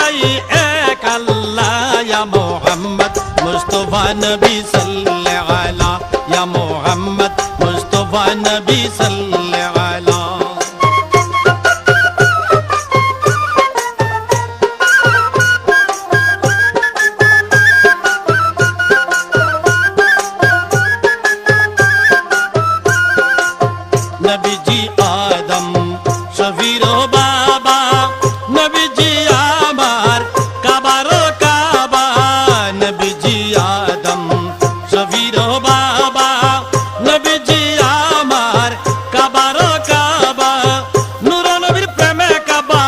দুটাই এক আল্লাহ ইয়া মুহাম্মদ মুস্তাফা নবী সাল্লাল্লাহু আলা ইয়া মুহাম্মদ মুস্তাফা নবী সাল্লাল্লাহু আলা নবীজি আদম শফির বাবা নবীজি আমার কাবার কাবা নবীজি আদম শফির বাবা নবীজি আমার কাবার কাবা নূর নবীর প্রেমে কাবা